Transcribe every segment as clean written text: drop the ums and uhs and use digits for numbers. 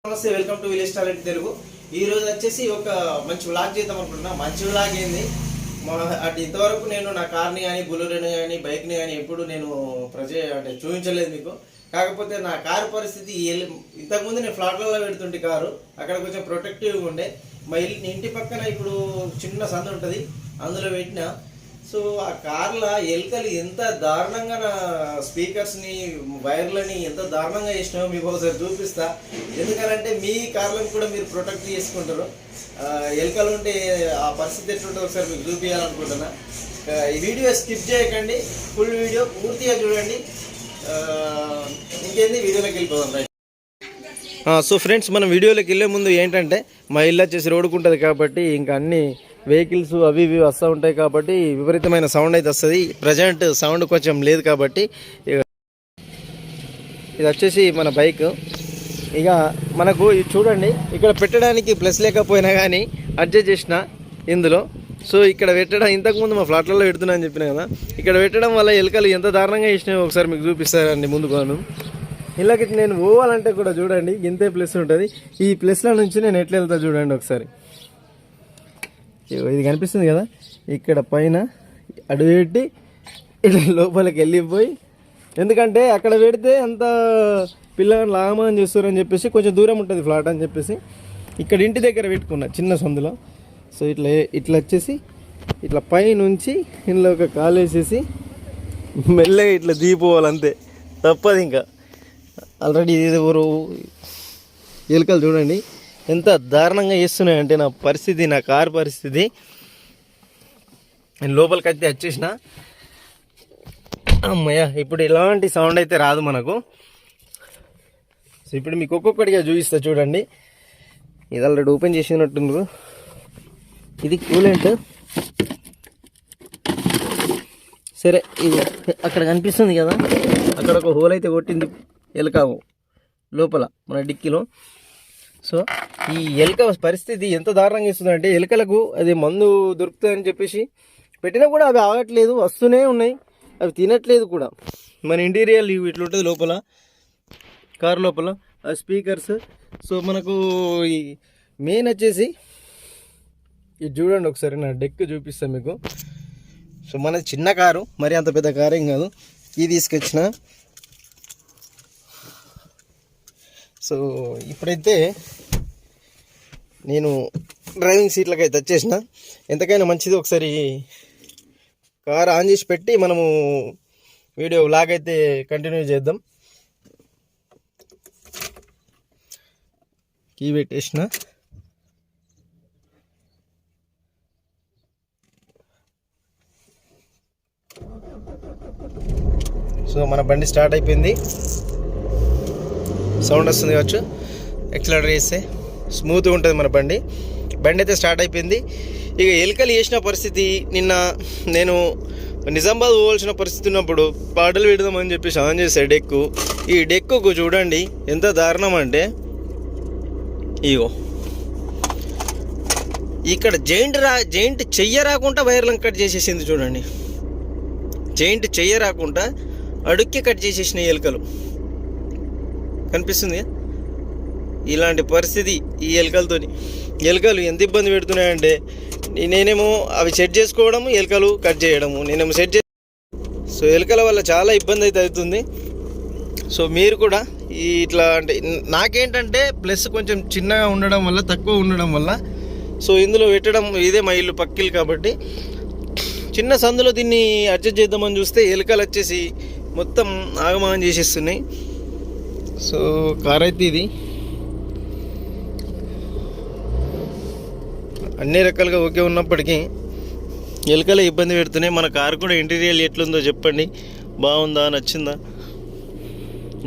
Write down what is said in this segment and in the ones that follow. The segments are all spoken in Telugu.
నమస్తే, welcome to village talent Telugu. ఈ రోజు వచ్చేసి ఒక మంచి వ్లాగ్ చేద్దాం అనుకుంటున్నా. మంచి వ్లాగ్ ఏంది, ఇంతవరకు నేను నా కార్ని కానీ బులెరోని కానీ బైక్ని కానీ ఎప్పుడు నేను చూపించలేదు మీకు. కాకపోతే నా కారు పరిస్థితి ఇంతకుముందు నేను ఫ్లాట్లలో పెడుతుంటే కారు అక్కడ కొంచెం ప్రొటెక్టివ్గా ఉండే. మా ఇంటి పక్కన ఇప్పుడు చిన్న సందు ఉంటుంది, అందులో పెట్టిన. సో ఆ కార్ల ఎలుకలు ఎంత దారుణంగా నా స్పీకర్స్ని వైర్లని ఎంత దారుణంగా చేసినామో మీకు ఒకసారి చూపిస్తా. ఎందుకనంటే మీ కార్లను కూడా మీరు ప్రొటెక్ట్ చేసుకుంటారు. ఎలుకలు ఉంటే ఆ పరిస్థితి ఎట్లుంటుందో ఒకసారి మీకు చూపించాలనుకుంటున్నా. ఈ వీడియో స్కిప్ చేయకండి, ఫుల్ వీడియో పూర్తిగా చూడండి. ఇంకేంది, వీడియోలోకి వెళ్ళిపోదాం. సో ఫ్రెండ్స్, మనం వీడియోలోకి వెళ్ళే ముందు ఏంటంటే, మా ఇల్లు వచ్చేసి రోడ్డుకు ఉంటుంది కాబట్టి ఇంకా అన్ని వెహికల్స్ అవి ఇవి వస్తూ ఉంటాయి కాబట్టి విపరీతమైన సౌండ్ అయితే వస్తుంది. ప్రజెంట్ సౌండ్ కొంచెం లేదు కాబట్టి ఇది వచ్చేసి మన బైక్. ఇక మనకు ఇది చూడండి, ఇక్కడ పెట్టడానికి ప్లస్ లేకపోయినా కానీ అడ్జస్ట్ చేసిన ఇందులో. సో ఇక్కడ పెట్టడం, ఇంతకుముందు మా ఫ్లాట్లలో పెడుతున్నా అని చెప్పిన కదా, ఇక్కడ పెట్టడం వల్ల ఎలుకలు ఎంత దారుణంగా వేసినాయో ఒకసారి మీకు చూపిస్తారండి ముందుగాను. ఇలాగ నేను పోవాలంటే కూడా చూడండి ఇంతే ప్లస్ ఉంటుంది. ఈ ప్లస్ల నుంచి నేను ఎట్లా వెళ్తా చూడండి ఒకసారి. ఇది కనిపిస్తుంది కదా, ఇక్కడ పైన అడుగు పెట్టి ఇట్లా లోపలికి వెళ్ళిపోయి, ఎందుకంటే అక్కడ పెడితే అంత పిల్లలు లాగమని చేస్తారని చెప్పేసి కొంచెం దూరం ఉంటుంది ఫ్లాట్ అని చెప్పేసి ఇక్కడ ఇంటి దగ్గర పెట్టుకున్నా చిన్న సందులో. సో ఇట్లా వచ్చేసి ఇట్లా పైనుంచి ఇంట్లో ఒక కాలు వేసేసి మెల్లగా ఇట్లా దిగిపోవాలి, అంతే, తప్పదు ఇంకా. ఆల్రెడీ ఎవరు ఎలుకలు చూడండి ఎంత దారుణంగా చేస్తున్నాయంటే నా పరిస్థితి, నా కారు పరిస్థితి. నేను లోపలికి అయితే వచ్చేసిన. అమ్మయ్య, ఇప్పుడు ఎలాంటి సౌండ్ అయితే రాదు మనకు. సో ఇప్పుడు మీకు ఒక్కొక్కటిగా చూపిస్తా చూడండి. ఇది ఆల్రెడీ ఓపెన్ చేసినట్టుండ్రు. ఇది కూలెంట్. సరే, ఇది అక్కడ కనిపిస్తుంది కదా, అక్కడ ఒక హోల్ అయితే కొట్టింది ఎలుక లోపల మన డిక్కీలో. సో ఈ ఎలుక పరిస్థితి ఎంత దారుణంగా ఇస్తుంది అంటే, ఎలుకలకు అది మందు దొరుకుతుందని చెప్పేసి పెట్టినా కూడా అవి ఆగట్లేదు, వస్తూనే ఉన్నాయి, అవి తినట్లేదు కూడా. మన ఇంటీరియర్ ఇట్లా ఉంటుంది లోపల, కారు లోపల ఆ స్పీకర్స్. సో మనకు ఈ మెయిన్ వచ్చేసి ఇది చూడండి ఒకసారి, నా డెక్ చూపిస్తాను మీకు. సో మనది చిన్న కారు, మరి అంత పెద్ద కారు ఏం కాదు. ఇది తీసుకొచ్చిన. సో ఇప్పుడైతే నేను డ్రైవింగ్ సీట్లకి అయితే వచ్చేసిన. ఎంతకైనా మంచిది, ఒకసారి కార్ ఆన్ చేసి పెట్టి మనము వీడియో వ్లాగ్ అయితే కంటిన్యూ చేద్దాం. కీ పెట్టేసిన. సో మన బండి స్టార్ట్ అయిపోయింది, సౌండ్ వస్తుంది కావచ్చు. ఎక్సలరేటర్ వేస్తే స్మూత్గా ఉంటుంది మన బండి అయితే స్టార్ట్ అయిపోయింది. ఇక ఎలుకలు వేసిన పరిస్థితి, నిన్న నేను నిజామాబాద్ పోవాల్సిన పరిస్థితి ఉన్నప్పుడు పాటలు పెడదామని చెప్పేసి ఆన్ చేసే డెక్కు. ఈ డెక్కుకు చూడండి ఎంత దారుణం అంటే, ఇగో ఇక్కడ జైంట్ చెయ్య రాకుండా వైర్లను కట్ చేసేసింది చూడండి. జైంట్ చెయ్య రాకుండా అడుక్కి కట్ చేసేసిన ఎలుకలు కనిపిస్తుంది. ఇలాంటి పరిస్థితి ఈ ఎలుకలతోని. ఎలుకలు ఎంత ఇబ్బంది పెడుతున్నాయంటే, నేనేమో అవి సెట్ చేసుకోవడము, ఎలుకలు కట్ చేయడము, నేనేమో సెట్ చే. సో ఎలుకల వల్ల చాలా ఇబ్బంది అయితే అవుతుంది. సో మీరు కూడా ఇట్లా అంటే, నాకేంటంటే ప్లస్ కొంచెం చిన్నగా ఉండడం వల్ల, తక్కువ ఉండడం వల్ల, సో ఇందులో పెట్టడం, ఇదే మా ఇల్లు పక్కిల్లు కాబట్టి చిన్న సందులో దీన్ని అడ్జస్ట్ చేద్దామని చూస్తే ఎలుకలు వచ్చేసి మొత్తం ఆగమాగం చేసేస్తున్నాయి. సో కార్ అయితే ఇది అన్ని రకాలుగా ఓకే ఉన్నప్పటికీ ఎలుకలే ఇబ్బంది పెడుతున్నాయి. మన కారు కూడా ఇంటీరియర్ ఎట్లుందో చెప్పండి, బాగుందా, నచ్చిందా?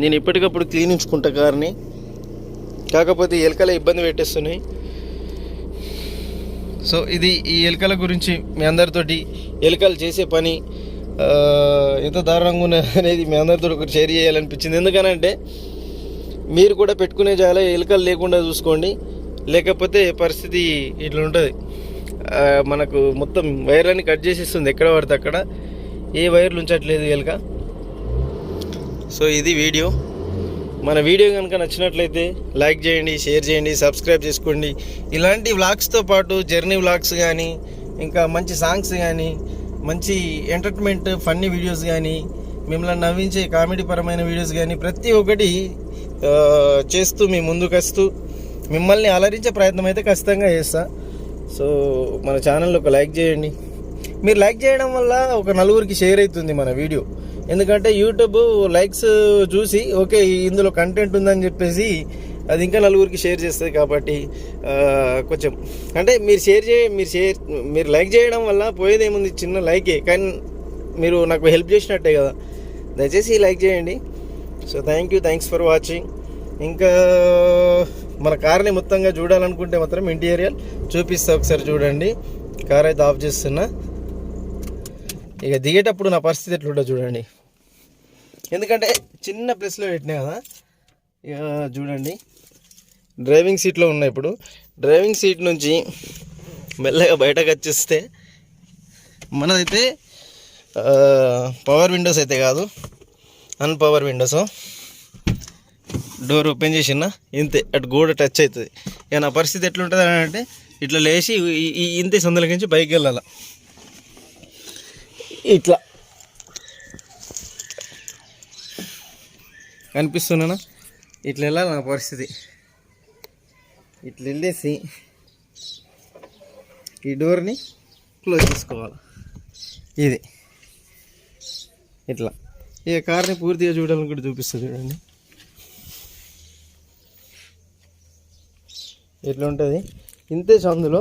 నేను ఎప్పటికప్పుడు క్లీనించుకుంటా కార్ని, కాకపోతే ఎలుకలే ఇబ్బంది పెట్టేస్తున్నాయి. సో ఇది ఈ ఎలుకల గురించి మీ అందరితోటి, ఎలుకలు చేసే పని ఎంత దారుణంగా ఉన్నది అనేది మీ అందరితో ఒకటి షేర్ చేయాలనిపించింది. ఎందుకనంటే మీరు కూడా పెట్టుకునే జాగా ఎలుకలు లేకుండా చూసుకోండి, లేకపోతే పరిస్థితి ఇట్లా ఉంటుంది. మనకు మొత్తం వైర్లని కట్ చేసేస్తుంది ఎక్కడ పడితే అక్కడ, ఏ వైర్లు ఉంచట్లేదు ఎలుక. సో ఇది వీడియో. మన వీడియో కనుక నచ్చినట్లయితే లైక్ చేయండి, షేర్ చేయండి, సబ్స్క్రైబ్ చేసుకోండి. ఇలాంటి వ్లాగ్స్తో పాటు జర్నీ వ్లాగ్స్ కానీ, ఇంకా మంచి సాంగ్స్ కానీ, మంచి ఎంటర్టైన్మెంట్ ఫన్నీ వీడియోస్ కానీ, మిమ్మల్ని నవ్వించే కామెడీ పరమైన వీడియోస్ కానీ ప్రతి ఒక్కటి చేస్తూ మీ ముందుకు వస్తూ మిమ్మల్ని అలరించే ప్రయత్నం అయితే ఖచ్చితంగా చేస్తా. సో మన ఛానల్లో ఒక లైక్ చేయండి. మీరు లైక్ చేయడం వల్ల ఒక నలుగురికి షేర్ అవుతుంది మన వీడియో. ఎందుకంటే యూట్యూబ్ లైక్స్ చూసి ఓకే ఇందులో కంటెంట్ ఉందని చెప్పేసి అది ఇంకా నలుగురికి షేర్ చేస్తుంది. కాబట్టి కొంచెం అంటే మీరు లైక్ చేయడం వల్ల పోయేదేముంది, చిన్న లైకే, కానీ మీరు నాకు హెల్ప్ చేసినట్టే కదా. దయచేసి లైక్ చేయండి. So thanks for watching. ఇంకా మన కార్ని మొత్తంగా చూడాలనుకుంటే మాత్రం ఇంటీరియర్ చూపిస్తా, ఒకసారి చూడండి. కార్ అయితే ఆఫ్ చేస్తున్నా. ఇక దిగేటప్పుడు నా పరిస్థితి ఎట్లుంటుందో చూడండి. ఎందుకంటే చిన్న ప్లేస్లో పెట్టినా కదా. ఇక చూడండి, డ్రైవింగ్ సీట్లో ఉన్నా. ఇప్పుడు డ్రైవింగ్ సీట్ నుంచి మెల్లగా బయటకు వచ్చేస్తే మనదైతే పవర్ విండోస్ అయితే కాదు, అన్పవర్ విండోస్. డోర్ ఓపెన్ చేసినా ఇంతే, అటు గోడ టచ్ అవుతుంది. ఇక నా పరిస్థితి ఎట్లుంటుంది అని అంటే ఇట్లా లేచి ఇంతే సందులకించి పైకి వెళ్ళాల. ఇట్లా కనిపిస్తున్నానా? ఇట్లా వెళ్ళాలి నా పరిస్థితి. ఇట్లా వెళ్ళేసి ఈ డోర్ని క్లోజ్ చేసుకోవాలి. ఇది ఇట్లా. ఇక కార్ని పూర్తిగా చూడాలని కూడా చూపిస్తుంది చూడండి. ఇట్లా ఉంటుంది, ఇంతే సందులో.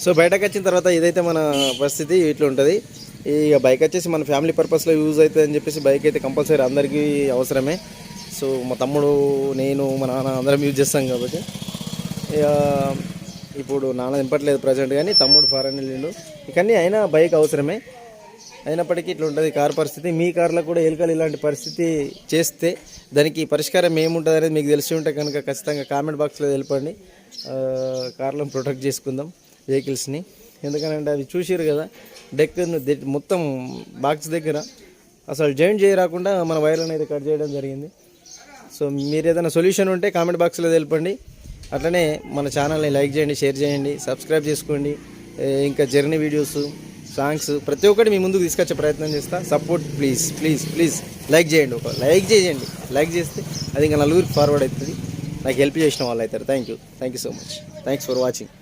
సో బయటకు వచ్చిన తర్వాత ఇదైతే మన పరిస్థితి ఇట్లా ఉంటుంది. ఇక బైక్ వచ్చేసి మన ఫ్యామిలీ పర్పస్లో యూజ్ అవుతుంది అని చెప్పేసి బైక్ అయితే కంపల్సరీ అందరికీ అవసరమే. సో మా తమ్ముడు, నేను, మా నాన్న అందరం యూజ్ చేస్తాం కాబట్టి. ఇక ఇప్పుడు నాన్న దింపట్లేదు ప్రజెంట్, కానీ తమ్ముడు ఫారెన్ వెళ్ళిండు. ఇకన్నీ అయినా బైక్ అవసరమే. అయినప్పటికీ ఇట్లా ఉంటుంది కార్ పరిస్థితి. మీ కార్లో కూడా ఎలుకలు ఇలాంటి పరిస్థితి చేస్తే దానికి పరిష్కారం ఏముంటుంది అనేది మీకు తెలిసి ఉంటే కనుక ఖచ్చితంగా కామెంట్ బాక్స్లో తెలపండి. కార్లను ప్రొటెక్ట్ చేసుకుందాం వెహికల్స్ని. ఎందుకంటే అవి చూసారు కదా, డెక్ మొత్తం బాక్స్ దగ్గర అసలు జాయింట్ చేయరాకుండా మన వైర్లను అయితే కట్ చేయడం జరిగింది. సో మీరు ఏదైనా సొల్యూషన్ ఉంటే కామెంట్ బాక్స్లో తెలపండి. అట్లనే మన ఛానల్ని లైక్ చేయండి, షేర్ చేయండి, సబ్స్క్రైబ్ చేసుకోండి. ఇంకా జర్నీ వీడియోస్, సాంగ్స్ ప్రతి ఒక్కటి మీ ముందుకు తీసుకొచ్చే ప్రయత్నం చేస్తా. సపోర్ట్ ప్లీజ్ లైక్ చేయండి. లైక్ చేస్తే అది ఇంకా నలుగురికి ఫార్వర్డ్ అవుతుంది. నాకు హెల్ప్ చేసిన వాళ్ళు అవుతారు. Thank you so much. Thanks for watching.